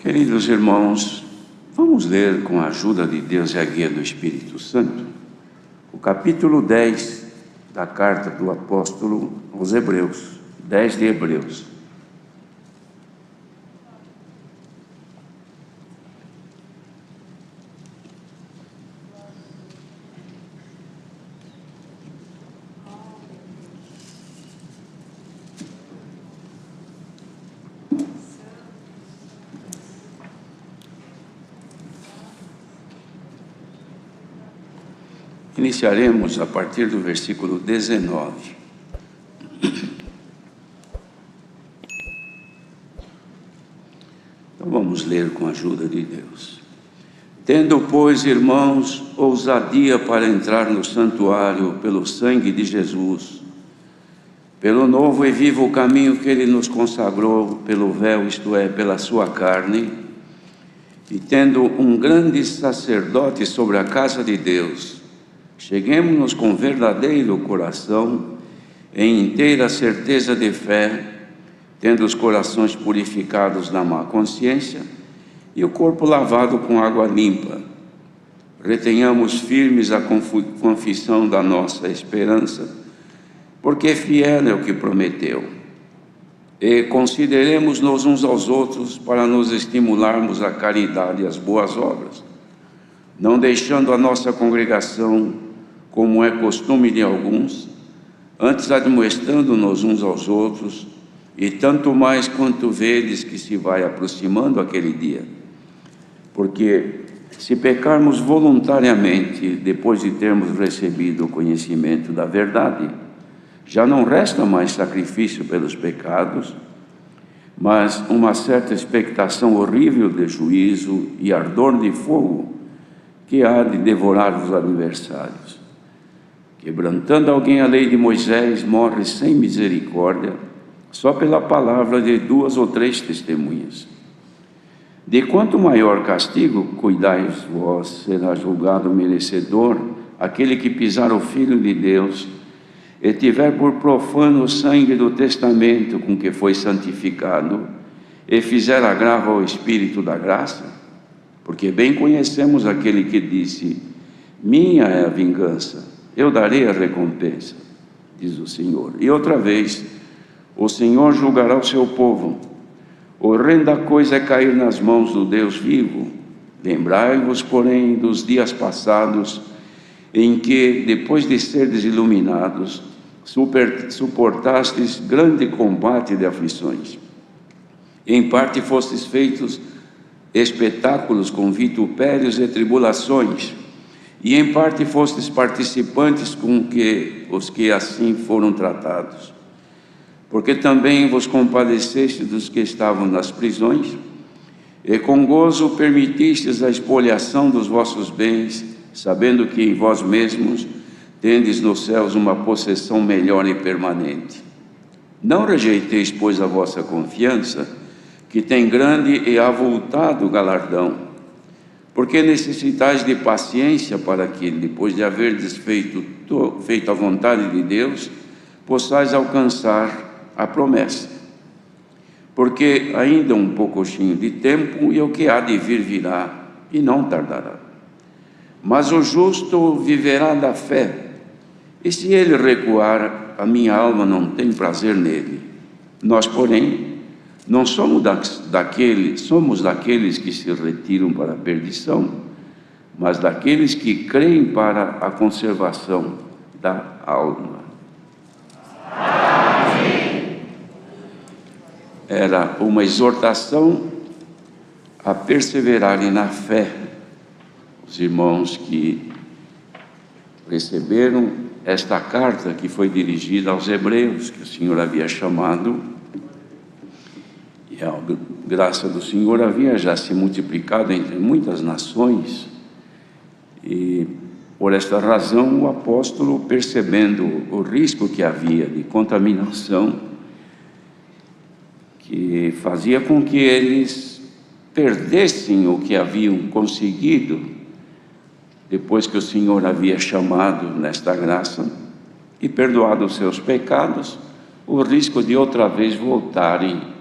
Queridos irmãos, vamos ler com a ajuda de Deus e a guia do Espírito Santo o capítulo 10 da carta do apóstolo aos Hebreus, 10 de Hebreus. Iniciaremos a partir do versículo 19. Então vamos ler com a ajuda de Deus. Tendo, pois, irmãos, ousadia para entrar no santuário pelo sangue de Jesus, pelo novo e vivo caminho que Ele nos consagrou pelo véu, isto é, pela sua carne, e tendo um grande sacerdote sobre a casa de Deus, cheguemo-nos com verdadeiro coração, em inteira certeza de fé, tendo os corações purificados da má consciência e o corpo lavado com água limpa. Retenhamos firmes a confissão da nossa esperança, porque fiel é o que prometeu. E consideremos-nos uns aos outros para nos estimularmos à caridade e às boas obras, não deixando a nossa congregação, como é costume de alguns, antes admoestando-nos uns aos outros, e tanto mais quanto vedes que se vai aproximando aquele dia. Porque se pecarmos voluntariamente, depois de termos recebido o conhecimento da verdade, já não resta mais sacrifício pelos pecados, mas uma certa expectação horrível de juízo e ardor de fogo, que há de devorar os adversários. Quebrantando alguém a lei de Moisés, morre sem misericórdia, só pela palavra de 2 ou 3 testemunhas. De quanto maior castigo, cuidai vós, será julgado merecedor aquele que pisar o Filho de Deus e tiver por profano o sangue do testamento com que foi santificado e fizer agravo ao Espírito da graça. Porque bem conhecemos aquele que disse: minha é a vingança, eu darei a recompensa, diz o Senhor. E outra vez, o Senhor julgará o seu povo. Horrenda coisa é cair nas mãos do Deus vivo. Lembrai-vos, porém, dos dias passados, em que, depois de serdes iluminados, suportastes grande combate de aflições. Em parte fostes feitos espetáculos com vitupérios e tribulações, e em parte fostes participantes com os que assim foram tratados. Porque também vos compadeceste dos que estavam nas prisões, e com gozo permitistes a expoliação dos vossos bens, sabendo que em vós mesmos tendes nos céus uma possessão melhor e permanente. Não rejeiteis, pois, a vossa confiança, que tem grande e avultado galardão, porque necessitais de paciência para que, depois de haverdes feito a vontade de Deus, possais alcançar a promessa. Porque ainda um pouquinho de tempo, e o que há de vir virá, e não tardará. Mas o justo viverá da fé, e se ele recuar, a minha alma não tem prazer nele. Nós, porém, não somos daqueles que se retiram para a perdição, mas daqueles que creem para a conservação da alma. Amém. Era uma exortação a perseverarem na fé, os irmãos que receberam esta carta que foi dirigida aos Hebreus, que o Senhor havia chamado. E a graça do Senhor havia já se multiplicado entre muitas nações, e por esta razão o apóstolo, percebendo o risco que havia de contaminação, que fazia com que eles perdessem o que haviam conseguido, depois que o Senhor havia chamado nesta graça e perdoado os seus pecados, o risco de outra vez voltarem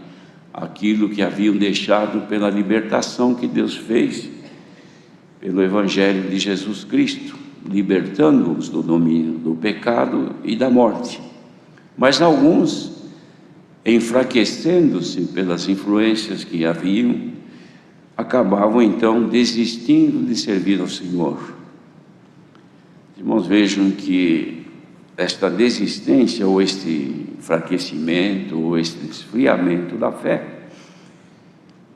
aquilo que haviam deixado pela libertação que Deus fez pelo Evangelho de Jesus Cristo, libertando-os do domínio do pecado e da morte. Mas alguns, enfraquecendo-se pelas influências que haviam, acabavam então desistindo de servir ao Senhor. Irmãos, vejam que esta desistência, ou este enfraquecimento, ou este esfriamento da fé,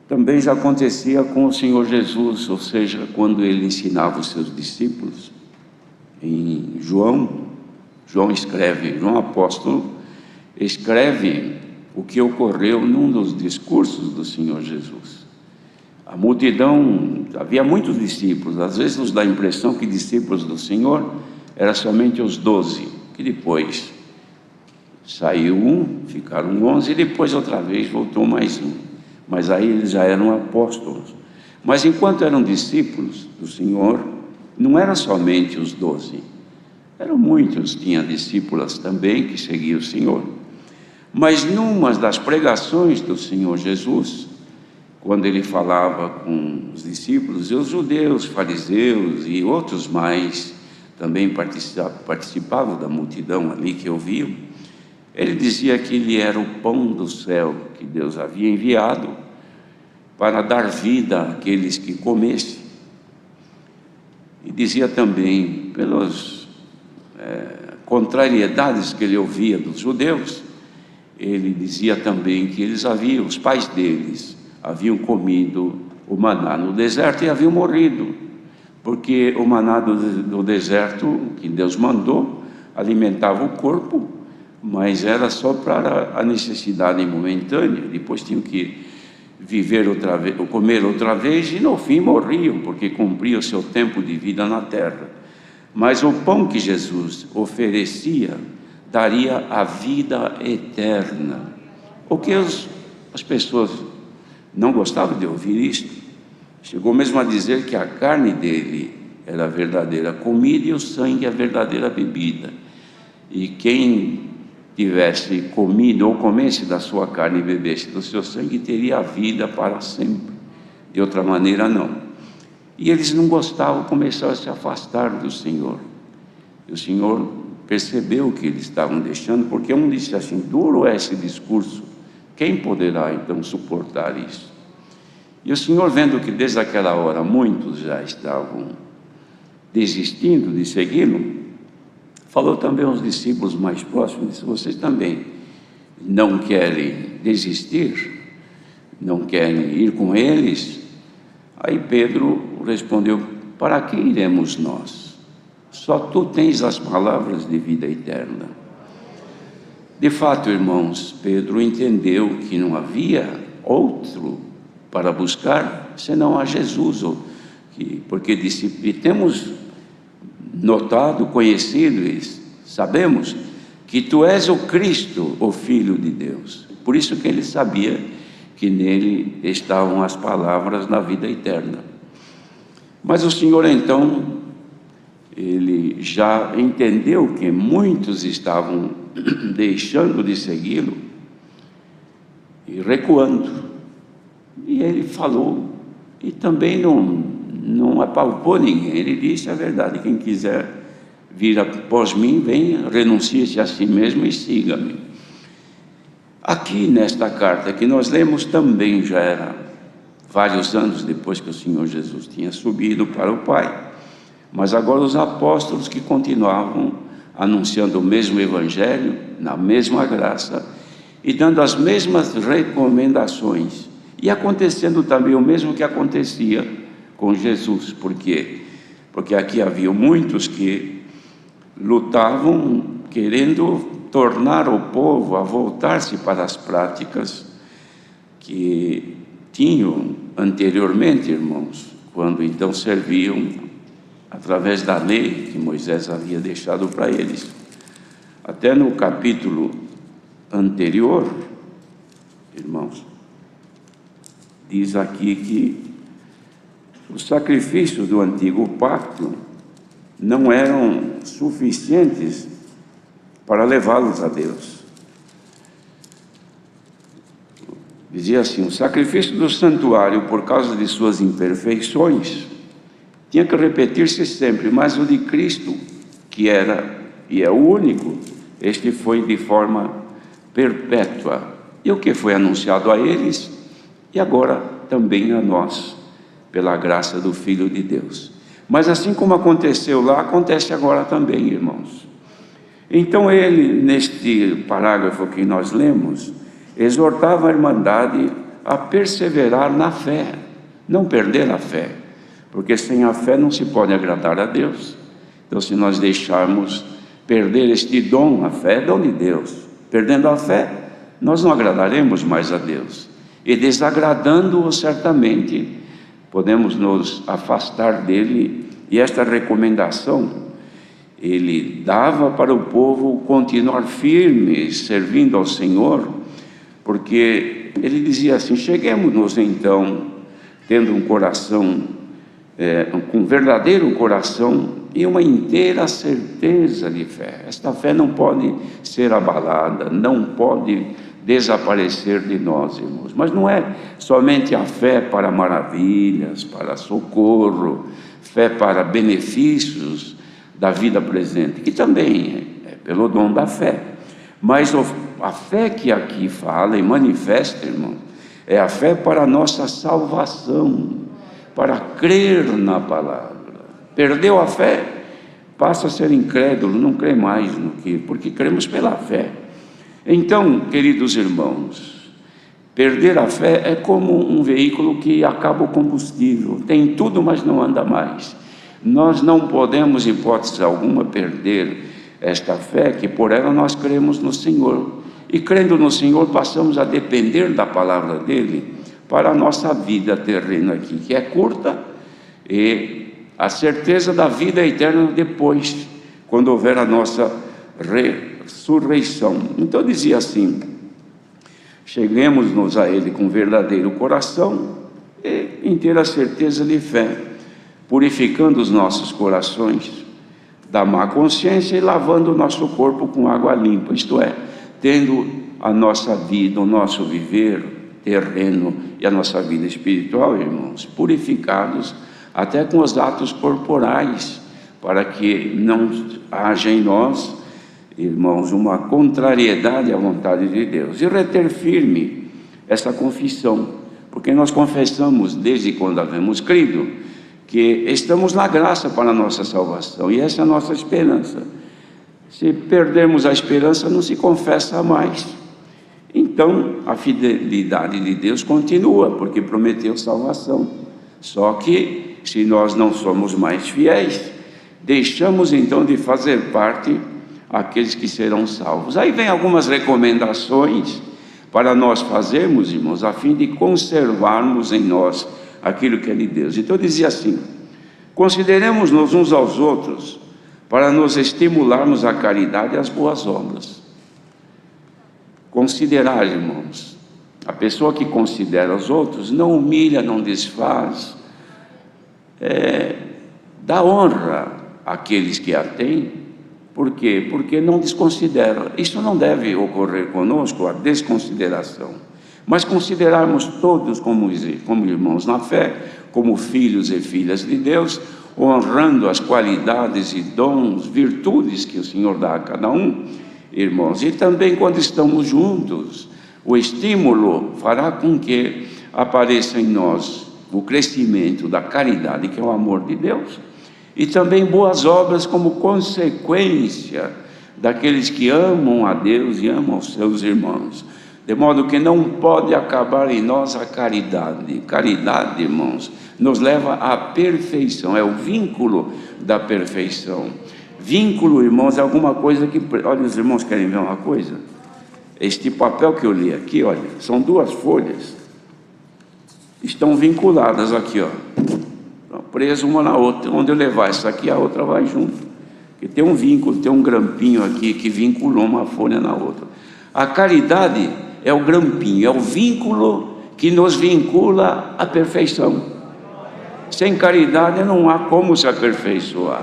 também já acontecia com o Senhor Jesus, ou seja, quando ele ensinava os seus discípulos. Em João apóstolo, escreve o que ocorreu num dos discursos do Senhor Jesus. A multidão, havia muitos discípulos, às vezes nos dá a impressão que discípulos do Senhor eram somente os 12, que depois saiu um, ficaram 11, e depois outra vez voltou mais um. Mas aí eles já eram apóstolos. Mas enquanto eram discípulos do Senhor, não eram somente os 12, eram muitos, tinha discípulas também que seguiam o Senhor. Mas numa das pregações do Senhor Jesus, quando ele falava com os discípulos, e os judeus, fariseus e outros mais também participavam da multidão ali que ouviam, ele dizia que ele era o pão do céu que Deus havia enviado para dar vida àqueles que comessem. E dizia também, pelas contrariedades que ele ouvia dos judeus, ele dizia também que os pais deles haviam comido o maná no deserto e haviam morrido, porque o maná do deserto que Deus mandou alimentava o corpo, mas era só para a necessidade momentânea. Depois tinham que viver outra vez, ou comer outra vez, e no fim morriam, porque cumpria o seu tempo de vida na terra. Mas o pão que Jesus oferecia daria a vida eterna. O que as pessoas não gostavam de ouvir isto. Chegou mesmo a dizer que a carne dele era a verdadeira comida e o sangue a verdadeira bebida. E quem tivesse comido ou comesse da sua carne e bebesse do seu sangue teria a vida para sempre. De outra maneira, não. E eles não gostavam, começaram a se afastar do Senhor. E o Senhor percebeu que eles estavam deixando, porque um disse assim: duro é esse discurso, quem poderá então suportar isso? E o Senhor, vendo que desde aquela hora muitos já estavam desistindo de segui-lo, falou também aos discípulos mais próximos, disse: vocês também não querem desistir? Não querem ir com eles? Aí Pedro respondeu: para que iremos nós? Só tu tens as palavras de vida eterna. De fato, irmãos, Pedro entendeu que não havia outro para buscar senão a Jesus, porque disse: e temos notado, conhecido e sabemos que tu és o Cristo, o Filho de Deus. Por isso que ele sabia que nele estavam as palavras da vida eterna. Mas o Senhor então, ele já entendeu que muitos estavam deixando de segui-lo e recuando. E ele falou, e também não apalpou ninguém. Ele disse a verdade: quem quiser vir após mim, venha, renuncie-se a si mesmo e siga-me. Aqui nesta carta que nós lemos também já era vários anos depois que o Senhor Jesus tinha subido para o Pai. Mas agora os apóstolos que continuavam anunciando o mesmo Evangelho, na mesma graça, e dando as mesmas recomendações, e acontecendo também o mesmo que acontecia com Jesus. Por quê? Porque aqui havia muitos que lutavam querendo tornar o povo a voltar-se para as práticas que tinham anteriormente, irmãos, quando então serviam através da lei que Moisés havia deixado para eles. Até no capítulo anterior, irmãos, diz aqui que os sacrifícios do antigo pacto não eram suficientes para levá-los a Deus. Dizia assim: o sacrifício do santuário, por causa de suas imperfeições, tinha que repetir-se sempre, mas o de Cristo, que era e é o único, este foi de forma perpétua. E o que foi anunciado a eles, e agora também a nós, pela graça do Filho de Deus. Mas assim como aconteceu lá, acontece agora também, irmãos. Então ele, neste parágrafo que nós lemos, exortava a Irmandade a perseverar na fé, não perder a fé, porque sem a fé não se pode agradar a Deus. Então, se nós deixarmos perder este dom, a fé é dom de Deus, perdendo a fé, nós não agradaremos mais a Deus, e desagradando-o certamente, podemos nos afastar dele. E esta recomendação ele dava para o povo continuar firme, servindo ao Senhor, porque ele dizia assim: cheguemos-nos então, tendo um coração, com um verdadeiro coração e uma inteira certeza de fé. Esta fé não pode ser abalada, não pode desaparecer de nós, irmãos. Mas não é somente a fé para maravilhas, para socorro, fé para benefícios da vida presente, que também é pelo dom da fé. Mas a fé que aqui fala e manifesta, irmão, é a fé para a nossa salvação, para crer na palavra. Perdeu a fé, passa a ser incrédulo, não crê mais no que, porque cremos pela fé. Então, queridos irmãos, perder a fé é como um veículo que acaba o combustível, tem tudo, mas não anda mais. Nós não podemos, em hipótese alguma, perder esta fé, que por ela nós cremos no Senhor. E crendo no Senhor, passamos a depender da palavra dele para a nossa vida terrena aqui, que é curta, e a certeza da vida eterna depois, quando houver a nossa ressurreição. Então dizia assim: cheguemos-nos a ele com verdadeiro coração e inteira certeza de fé, purificando os nossos corações da má consciência e lavando o nosso corpo com água limpa, isto é, tendo a nossa vida, o nosso viver terreno e a nossa vida espiritual, irmãos, purificados até com os atos corporais, para que não haja em nós, irmãos, uma contrariedade à vontade de Deus. E reter firme essa confissão, porque nós confessamos desde quando havemos crido que estamos na graça para a nossa salvação, e essa é a nossa esperança. Se perdermos a esperança, não se confessa mais. Então, a fidelidade de Deus continua, porque prometeu salvação. Só que, se nós não somos mais fiéis, deixamos então de fazer parte aqueles que serão salvos. Aí vem algumas recomendações para nós fazermos, irmãos, a fim de conservarmos em nós aquilo que é de Deus. Então dizia assim: consideremos-nos uns aos outros para nos estimularmos à caridade e às boas obras. Considerar, irmãos, a pessoa que considera os outros não humilha, não desfaz, dá honra àqueles que a têm. Por quê? Porque não desconsidera. Isso não deve ocorrer conosco, a desconsideração, mas considerarmos todos como irmãos na fé, como filhos e filhas de Deus, honrando as qualidades e dons, virtudes que o Senhor dá a cada um, irmãos. E também quando estamos juntos, o estímulo fará com que apareça em nós o crescimento da caridade, que é o amor de Deus, e também boas obras como consequência daqueles que amam a Deus e amam os seus irmãos. De modo que não pode acabar em nós a caridade. Caridade, irmãos, nos leva à perfeição, é o vínculo da perfeição. Vínculo, irmãos, é alguma coisa que... Olha, os irmãos querem ver uma coisa? Este papel que eu li aqui, olha, são duas folhas, estão vinculadas aqui, ó, preso uma na outra. Onde eu levar essa aqui, a outra vai junto, porque tem um vínculo, tem um grampinho aqui que vinculou uma folha na outra. A caridade é o grampinho, é o vínculo que nos vincula à perfeição. Sem caridade não há como se aperfeiçoar.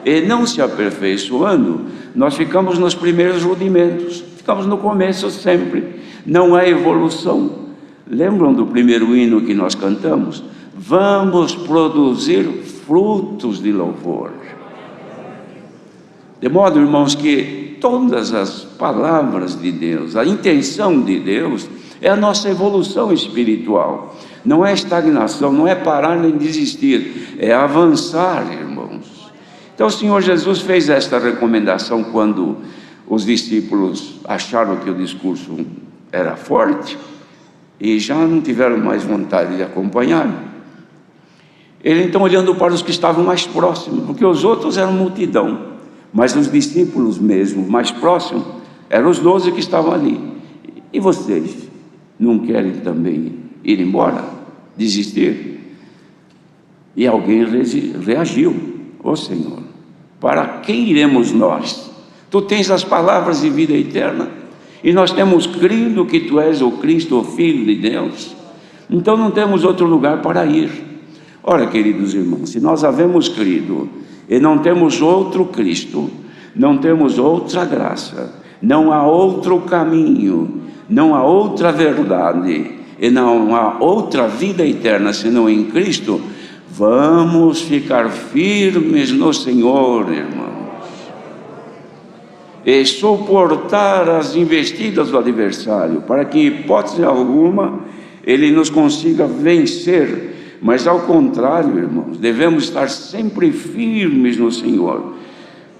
E não se aperfeiçoando, nós ficamos nos primeiros rudimentos, ficamos no começo sempre, não há evolução. Lembram do primeiro hino que nós cantamos? Vamos produzir frutos de louvor. De modo, irmãos, que todas as palavras de Deus, a intenção de Deus é a nossa evolução espiritual. Não é estagnação, não é parar nem desistir, é avançar, irmãos. Então o Senhor Jesus fez esta recomendação quando os discípulos acharam que o discurso era forte e já não tiveram mais vontade de acompanhar. Ele então, olhando para os que estavam mais próximos, porque os outros eram multidão, mas os discípulos mesmo, mais próximos, eram os 12 que estavam ali. E vocês não querem também ir embora? Desistir? E alguém reagiu: ó Senhor, para quem iremos nós? Tu tens as palavras de vida eterna, e nós temos crido que Tu és o Cristo, o Filho de Deus, então não temos outro lugar para ir. Ora, queridos irmãos, se nós havemos crido e não temos outro Cristo, não temos outra graça, não há outro caminho, não há outra verdade e não há outra vida eterna senão em Cristo, vamos ficar firmes no Senhor, irmãos, e suportar as investidas do adversário, para que em hipótese alguma ele nos consiga vencer. Mas ao contrário, irmãos, devemos estar sempre firmes no Senhor,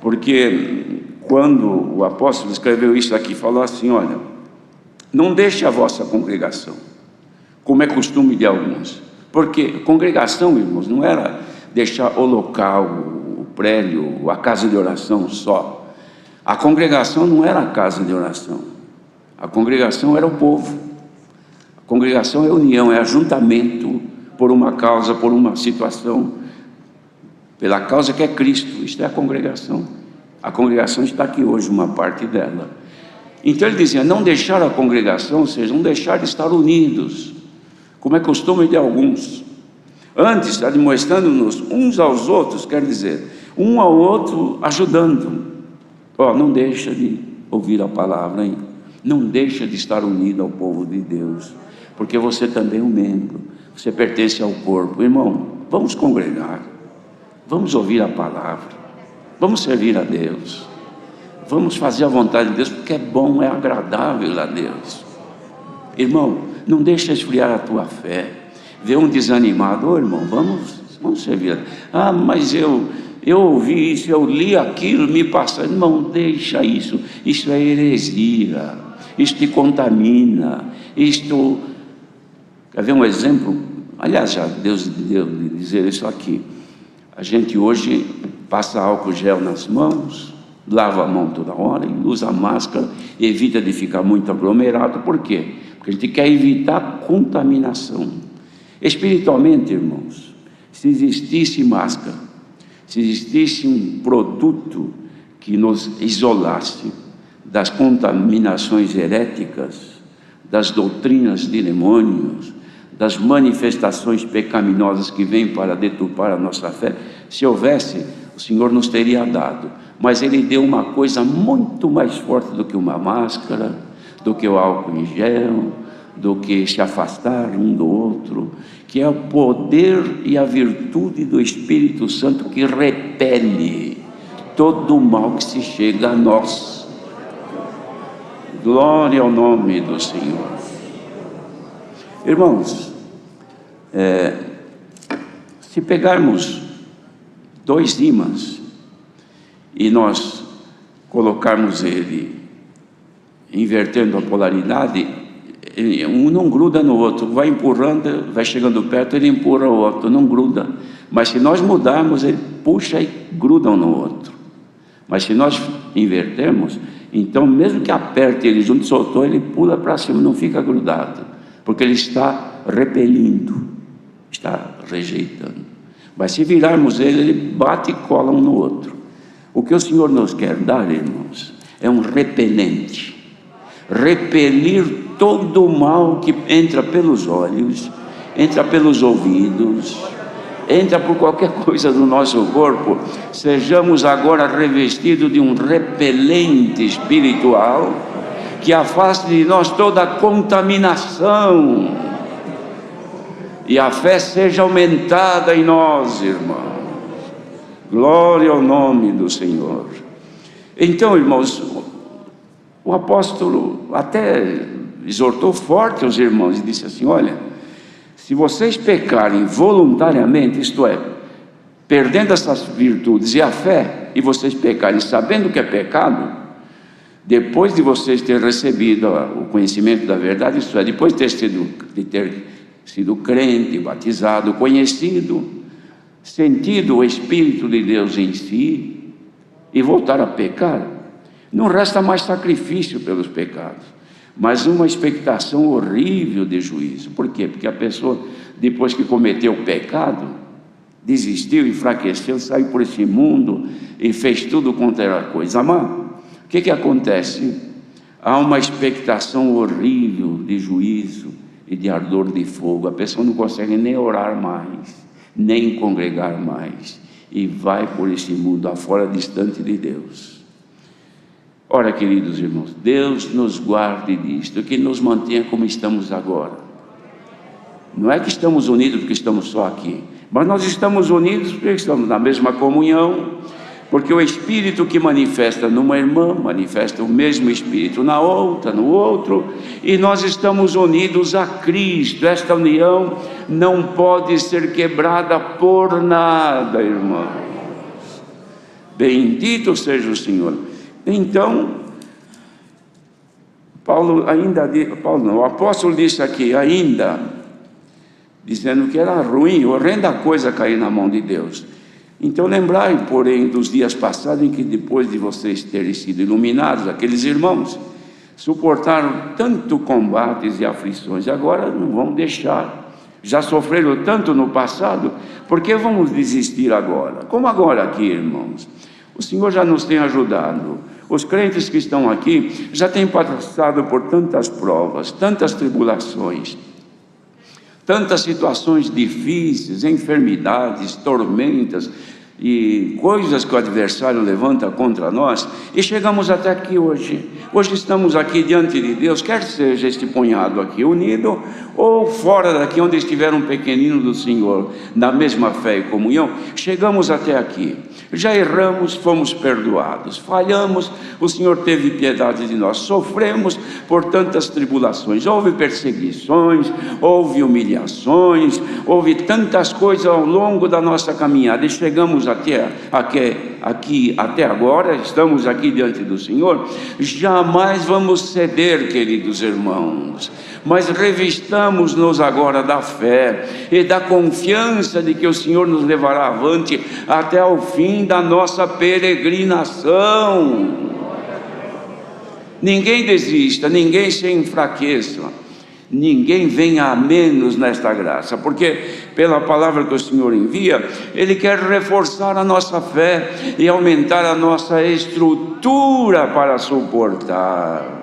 porque quando o apóstolo escreveu isso aqui, falou assim: olha, não deixe a vossa congregação, como é costume de alguns, porque congregação, irmãos, não era deixar o local, o prédio, a casa de oração só. A congregação não era a casa de oração, a congregação era o povo, a congregação é união, é ajuntamento, por uma causa, por uma situação, pela causa que é Cristo. Isto é a congregação. A congregação está aqui hoje, uma parte dela. Então ele dizia: não deixar a congregação, ou seja, não deixar de estar unidos, como é costume de alguns. Antes, admoestando-nos uns aos outros, quer dizer, um ao outro ajudando. Não deixa de ouvir a palavra, hein? Não deixa de estar unido ao povo de Deus, porque você também é um membro. Você pertence ao corpo. Irmão, vamos congregar, vamos ouvir a palavra, vamos servir a Deus, vamos fazer a vontade de Deus, porque é bom, é agradável a Deus. Irmão, não deixa esfriar a tua fé. Vê um desanimado: irmão, vamos servir a Deus. Mas eu ouvi isso, eu li aquilo, me passa. Irmão, deixa isso é heresia, isso te contamina, isto... Quer ver um exemplo? Aliás, já Deus deu de dizer isso aqui. A gente hoje passa álcool gel nas mãos, lava a mão toda hora, e usa máscara, evita de ficar muito aglomerado. Por quê? Porque a gente quer evitar contaminação. Espiritualmente, irmãos, se existisse máscara, se existisse um produto que nos isolasse das contaminações heréticas, das doutrinas de demônios, das manifestações pecaminosas que vêm para deturpar a nossa fé, se houvesse, o Senhor nos teria dado. Mas Ele deu uma coisa muito mais forte do que uma máscara, do que o álcool em gel, do que se afastar um do outro, que é o poder e a virtude do Espírito Santo, que repele todo o mal que se chega a nós. Glória ao nome do Senhor. Irmãos, se pegarmos 2 ímãs e nós colocarmos ele, invertendo a polaridade, um não gruda no outro, vai empurrando, vai chegando perto, ele empurra o outro, não gruda. Mas se nós mudarmos, ele puxa e gruda um no outro. Mas se nós invertermos, então mesmo que aperte ele junto, soltou, ele pula para cima, não fica grudado, porque ele está repelindo, está rejeitando. Mas se virarmos ele bate e cola um no outro. O que o Senhor nos quer dar, irmãos, é um repelente, repelir todo o mal que entra pelos olhos, entra pelos ouvidos, entra por qualquer coisa do nosso corpo. Sejamos agora revestidos de um repelente espiritual, que afaste de nós toda a contaminação, e a fé seja aumentada em nós, irmãos. Glória ao nome do Senhor. Então, irmãos, o apóstolo até exortou forte aos irmãos e disse assim: olha, se vocês pecarem voluntariamente, isto é, perdendo essas virtudes e a fé, e vocês pecarem sabendo que é pecado, depois de vocês terem recebido o conhecimento da verdade, isto é, depois de ter sido crente, batizado, conhecido, sentido o Espírito de Deus em si, e voltar a pecar, não resta mais sacrifício pelos pecados, mas uma expectação horrível de juízo. Por quê? Porque a pessoa, depois que cometeu o pecado, desistiu, enfraqueceu, saiu por esse mundo e fez tudo contra a coisa má. O que acontece? Há uma expectação horrível de juízo e de ardor de fogo. A pessoa não consegue nem orar mais, nem congregar mais, e vai por esse mundo afora, distante de Deus. Ora, queridos irmãos, Deus nos guarde disto, que nos mantenha como estamos agora. Não é que estamos unidos porque estamos só aqui, mas nós estamos unidos porque estamos na mesma comunhão, porque o Espírito que manifesta numa irmã, manifesta o mesmo Espírito na outra, no outro, e nós estamos unidos a Cristo. Esta união não pode ser quebrada por nada, irmãos. Bendito seja o Senhor. Então, o apóstolo disse aqui ainda, dizendo que era ruim, horrenda coisa cair na mão de Deus. Então lembrai, porém, dos dias passados, em que depois de vocês terem sido iluminados, aqueles irmãos suportaram tanto combates e aflições, agora não vão deixar. Já sofreram tanto no passado, por que vamos desistir agora? Como agora aqui, irmãos? O Senhor já nos tem ajudado. Os crentes que estão aqui já têm passado por tantas provas, tantas tribulações, tantas situações difíceis, enfermidades, tormentas e coisas que o adversário levanta contra nós, e chegamos até aqui hoje. Hoje estamos aqui diante de Deus, quer seja este punhado aqui unido, ou fora daqui onde estiver um pequenino do Senhor, na mesma fé e comunhão. Chegamos até aqui, já erramos, fomos perdoados, falhamos, o Senhor teve piedade de nós, sofremos por tantas tribulações, houve perseguições, houve humilhações, houve tantas coisas ao longo da nossa caminhada, e chegamos até aqui até agora, estamos aqui diante do Senhor. Jamais vamos ceder, queridos irmãos, mas revistamos-nos agora da fé e da confiança de que o Senhor nos levará avante até o fim da nossa peregrinação. Ninguém desista, ninguém se enfraqueça, ninguém venha a menos nesta graça, porque pela palavra que o Senhor envia, Ele quer reforçar a nossa fé e aumentar a nossa estrutura para suportar.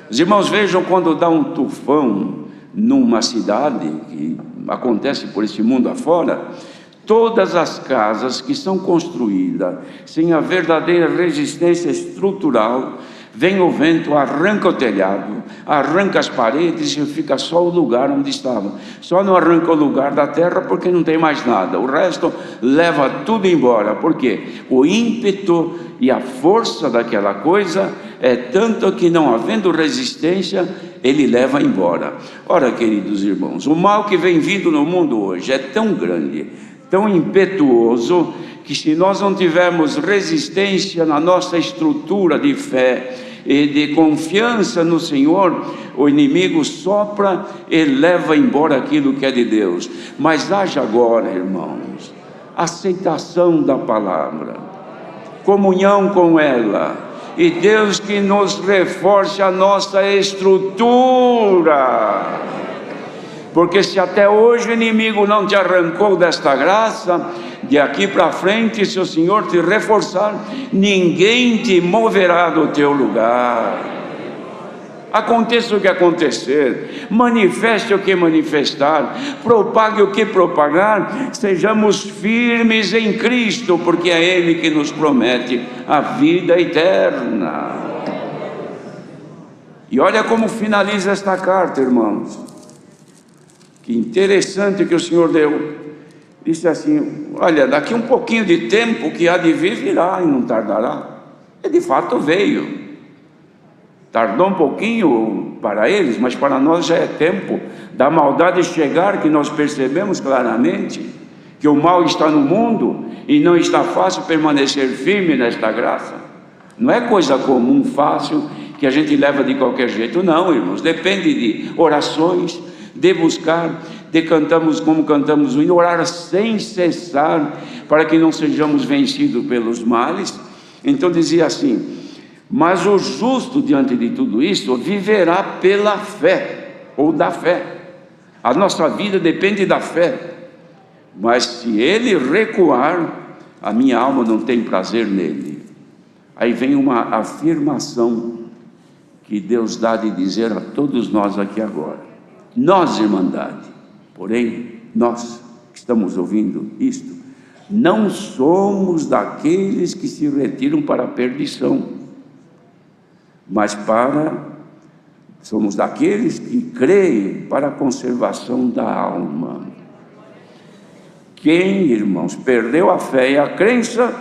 Os irmãos, vejam, quando dá um tufão numa cidade, que acontece por esse mundo afora, todas as casas que são construídas sem a verdadeira resistência estrutural, vem o vento, arranca o telhado, arranca as paredes e fica só o lugar onde estava. Só não arranca o lugar da terra porque não tem mais nada, o resto leva tudo embora. Por quê? O ímpeto e a força daquela coisa é tanto que, não havendo resistência, ele leva embora. Ora, queridos irmãos, o mal que vem vindo no mundo hoje é tão grande, tão impetuoso, que se nós não tivermos resistência na nossa estrutura de fé e de confiança no Senhor, o inimigo sopra e leva embora aquilo que é de Deus. Mas haja agora, irmãos, aceitação da palavra, comunhão com ela, e Deus que nos reforce a nossa estrutura. Porque se até hoje o inimigo não te arrancou desta graça, de aqui para frente, se o Senhor te reforçar, ninguém te moverá do teu lugar. Aconteça o que acontecer, manifeste o que manifestar, propague o que propagar, sejamos firmes em Cristo, porque é Ele que nos promete a vida eterna. E olha como finaliza esta carta, irmãos. Que interessante que o Senhor deu. Disse assim: olha, daqui um pouquinho de tempo que há de vir, virá e não tardará. E de fato veio. Tardou um pouquinho para eles, mas para nós já é tempo da maldade chegar, que nós percebemos claramente que o mal está no mundo e não está fácil permanecer firme nesta graça. Não é coisa comum, fácil, que a gente leva de qualquer jeito, não, irmãos. Depende de orações, de buscar, de cantamos como cantamos o hino, orar sem cessar, para que não sejamos vencidos pelos males. Então dizia assim: mas o justo, diante de tudo isso, viverá pela fé, ou da fé. A nossa vida depende da fé. Mas se ele recuar, a minha alma não tem prazer nele. Aí vem uma afirmação que Deus dá de dizer a todos nós aqui agora. Nós, Irmandade, porém, nós que estamos ouvindo isto, não somos daqueles que se retiram para a perdição, mas somos daqueles que creem para a conservação da alma. Quem, irmãos, perdeu a fé e a crença,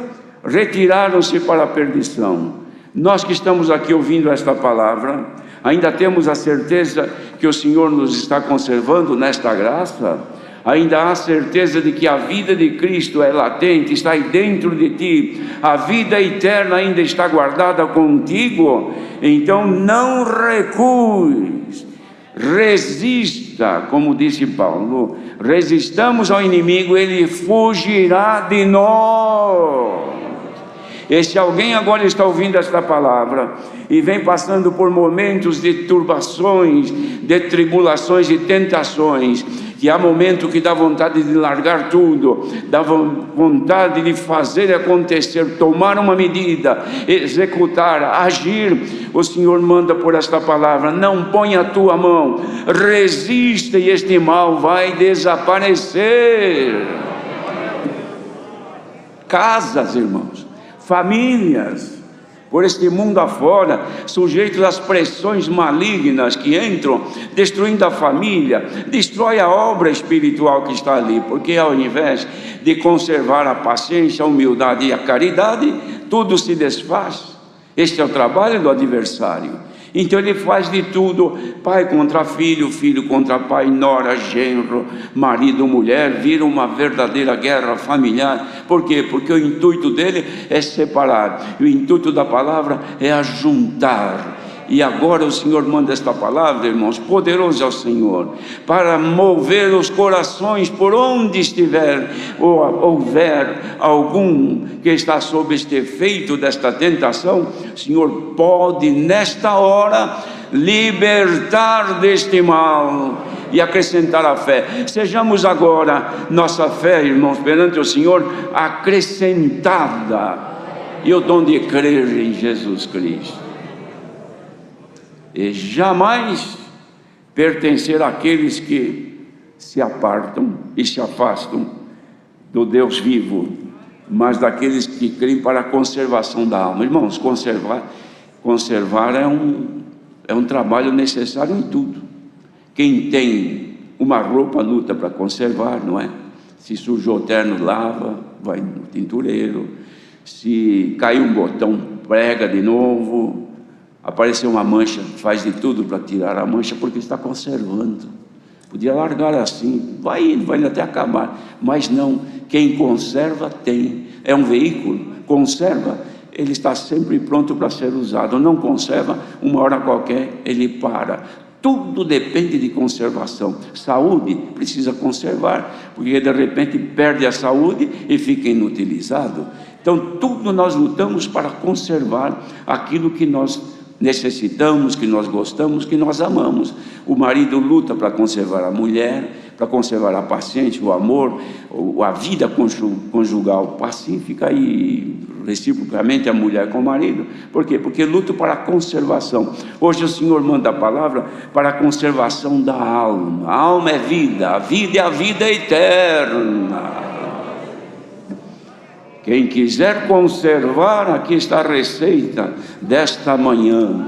retiraram-se para a perdição. Nós que estamos aqui ouvindo esta palavra, ainda temos a certeza que o Senhor nos está conservando nesta graça, ainda há certeza de que a vida de Cristo é latente, está aí dentro de ti, a vida eterna ainda está guardada contigo. Então não recues, resista, como disse Paulo, resistamos ao inimigo, ele fugirá de nós. E se alguém agora está ouvindo esta palavra e vem passando por momentos de turbações, de tribulações e tentações, que há momento que dá vontade de largar tudo, dá vontade de fazer acontecer, tomar uma medida, executar, agir, o Senhor manda por esta palavra: não ponha a tua mão, resista e este mal vai desaparecer. Casas, irmãos, famílias, por este mundo afora, sujeitos às pressões malignas que entram, destruindo a família, destrói a obra espiritual que está ali, porque ao invés de conservar a paciência, a humildade e a caridade, tudo se desfaz. Este é o trabalho do adversário. Então ele faz de tudo, pai contra filho, filho contra pai, nora, genro, marido, mulher, vira uma verdadeira guerra familiar. Por quê? Porque o intuito dele é separar, e o intuito da palavra é ajuntar. E agora o Senhor manda esta palavra, irmãos, poderoso é o Senhor, para mover os corações por onde estiver, ou houver algum que está sob este efeito desta tentação. O Senhor pode nesta hora libertar deste mal e acrescentar a fé. Sejamos agora nossa fé, irmãos, perante o Senhor, acrescentada, e o dom de crer em Jesus Cristo. E jamais pertencer àqueles que se apartam e se afastam do Deus vivo, mas daqueles que creem para a conservação da alma. Irmãos, conservar é um trabalho necessário em tudo. Quem tem uma roupa luta para conservar, não é? Se sujou o terno, lava, vai no tintureiro. Se caiu um botão, prega de novo. Apareceu uma mancha, faz de tudo para tirar a mancha, porque está conservando. Podia largar assim, vai indo, vai até acabar, mas não. Quem conserva tem, é um veículo, conserva, ele está sempre pronto para ser usado. Não conserva, uma hora qualquer ele para. Tudo depende de conservação. Saúde precisa conservar, porque de repente perde a saúde e fica inutilizado. Então tudo nós lutamos para conservar aquilo que nós necessitamos, que nós gostamos, que nós amamos. O marido luta para conservar a mulher, para conservar a paciência, o amor, a vida conjugal pacífica, e reciprocamente a mulher com o marido. Por quê? Porque luta para a conservação. Hoje o Senhor manda a palavra para a conservação da alma. A alma é vida, a vida é a vida eterna. Quem quiser conservar, aqui está a receita desta manhã.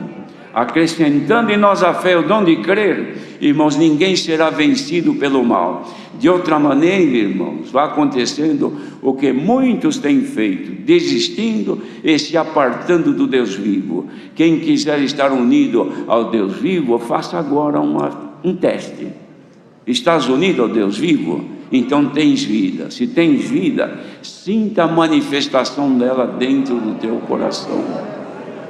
acrescentando em nós a fé, o dom de crer, irmãos, ninguém será vencido pelo mal. De outra maneira, irmãos, vai acontecendo o que muitos têm feito, desistindo e se apartando do Deus vivo. Quem quiser estar unido ao Deus vivo, faça agora um teste. Estás unido ao Deus vivo? Então tens vida. Se tens vida, sinta a manifestação dela dentro do teu coração.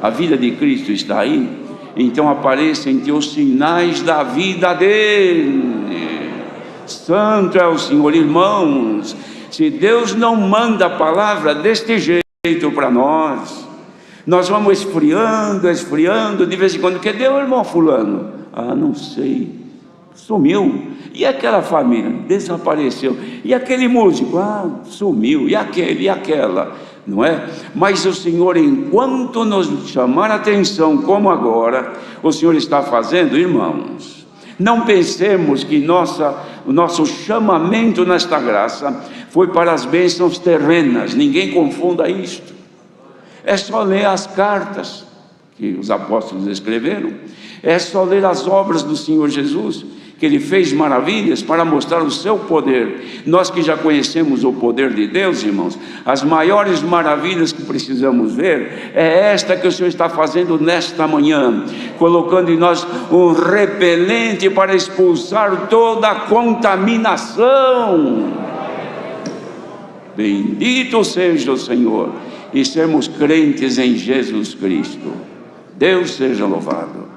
A vida de Cristo está aí? Então aparecem em ti os sinais da vida dele. Santo é o Senhor. Irmãos, se Deus não manda a palavra deste jeito para nós, nós vamos esfriando, de vez em quando. Cadê o irmão fulano? Ah, não sei, sumiu. E aquela família? Desapareceu. E aquele músico? Ah, sumiu. E aquele, e aquela? Não é? Mas o Senhor, enquanto nos chamar a atenção, como agora o Senhor está fazendo, irmãos, não pensemos que o nosso chamamento nesta graça foi para as bênçãos terrenas. Ninguém confunda isto. É só ler as cartas que os apóstolos escreveram, é só ler as obras do Senhor Jesus, que Ele fez maravilhas para mostrar o seu poder. Nós que já conhecemos o poder de Deus, irmãos, as maiores maravilhas que precisamos ver é esta que o Senhor está fazendo nesta manhã, colocando em nós um repelente para expulsar toda a contaminação. Bendito seja o Senhor, e sermos crentes em Jesus Cristo. Deus seja louvado.